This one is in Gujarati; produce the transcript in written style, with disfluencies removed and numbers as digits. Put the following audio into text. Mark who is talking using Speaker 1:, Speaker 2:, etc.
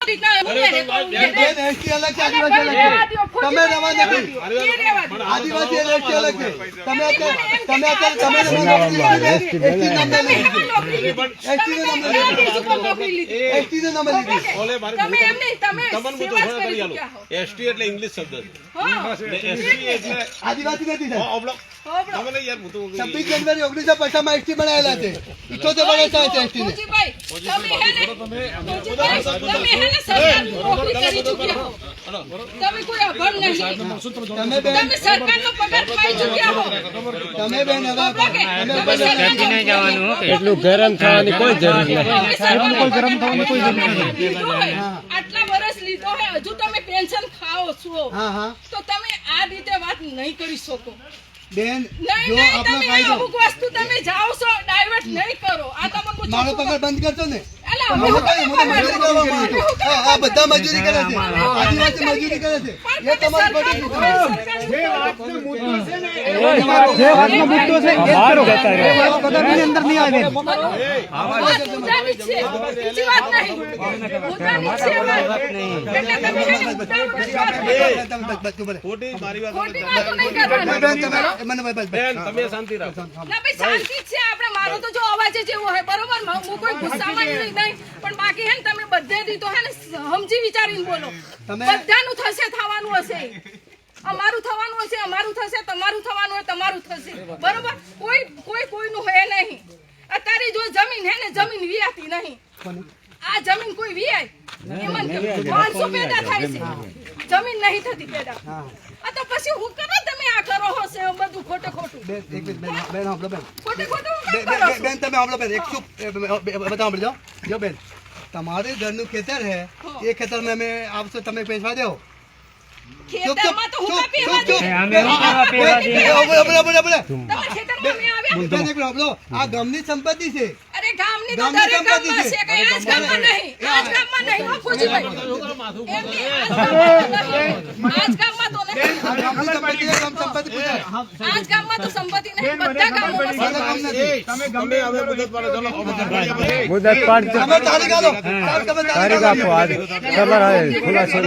Speaker 1: એસટી અલગ છે, આદિવાસી અલગ છે. તમે રવા નથી. આદિવાસી અને એસટી અલગ છે. તમે
Speaker 2: એસટી એટલે ઇંગ્લિશ શબ્દ છે.
Speaker 1: આદિવાસી નથી. 26 જાન્યુઆરી 1950 માં એસટી બનાવેલા છે. 78 વર્ષ થાય છે એસટી ને.
Speaker 3: એટલું ગરમ થવાની કોઈ જરૂર નથી.
Speaker 4: આટલા વર્ષ લીધો હે, હજુ તમે પેન્શન ખાઓ છો તો તમે આ રીતે વાત નહીં કરી શકો
Speaker 1: બેન. જો
Speaker 4: નહીં,
Speaker 1: આપણો
Speaker 4: તમે
Speaker 1: કાયદો
Speaker 4: અમુક વસ્તુ તમે જાઓ છો ડાયવર્ટ નહીં કરો. આ તમને
Speaker 1: મારો પગાર બંધ કરશો ને.
Speaker 4: અલા,
Speaker 1: હું મજૂરી કરવા માંગુ છું. આ બધા મજૂરી કરે છે, આદિવાસી મજૂરી કરે છે. એ તમારી બધી
Speaker 3: જે વાતનો મુદ્દો છે એ જ કરો. પગારની અંદર નહીં આવે.
Speaker 4: મુદ્દાની છે, બીજી વાત નહીં. મુદ્દાની છે વાત. એટલે તમે એને મુદ્દા ઉપર કરો.
Speaker 2: ખોટી મારી વાત
Speaker 4: ખોટી વાતો નહીં કરવાની.
Speaker 2: બેન, તમે શાંતિ રાખો.
Speaker 4: ના ભાઈ, શાંતિ જ છે. આપણે મારો તો જો અવાજ જ એવો હોય, બરોબર. હું કોઈ ગુસ્સામાં નહીં, પણ બાકી હે ને તમે બધેથી તો હે ને સમજી વિચારીને બોલો. બધાનું થશે, થવાનું હશે. અમારું થવાનું હશે, અમારું થશે. તમારું થવાનું હોય, તમારું થશે. બરોબર. કોઈનું હે નહીં. અત્યારે જો જમીન હે ને, જમીન વિયાતી નહીં. આ જમીન કોઈ વિયાય એમાં માણસો પેદા થાય છે, જમીન નહીં થતી પેદા. આ તો પછી હું કરો તમે આ કરો હશે બધું ખોટું ખોટું.
Speaker 1: બેન સાંભળો બેન.
Speaker 4: ખોટું ખોટું હું કેમ કરો છો?
Speaker 1: બેન તમે સાંભળો બેન. એક ચૂપ બધા સાંભળજો. જો બેન, તમારે ઘરનું ખેતર હે, એ ખેતરમાં અમે આવશો, તમે પૈસા દો.
Speaker 4: ખેતરમાં તો હું કાપી હવા દઉં. તમે ખેતરમાં મેં આવ્યા.
Speaker 1: આ ગામની સંપત્તિ છે.
Speaker 4: અરે ગામની તો દરેક ગામમાં છે, કઈ આજ ગામમાં નહીં. આજ ગામમાં નહીં, હો ફૂજીભાઈ. એમની આજ ગામમાં તો નહીં.
Speaker 1: આ ગામની સંપત્તિ છે, ગામ સંપત્તિ પૂજાય.
Speaker 4: આજ ગામમાં તો સંપત્તિ નહીં, બધા ગામોમાં
Speaker 1: બધા ગામ નથી.
Speaker 2: તમે હવે મુદત પાડો. ચલો
Speaker 3: મુદત પાડજો.
Speaker 1: તમે તારીખ આપો.
Speaker 3: તારીખ આપો. આજ તમારા ખુલાસો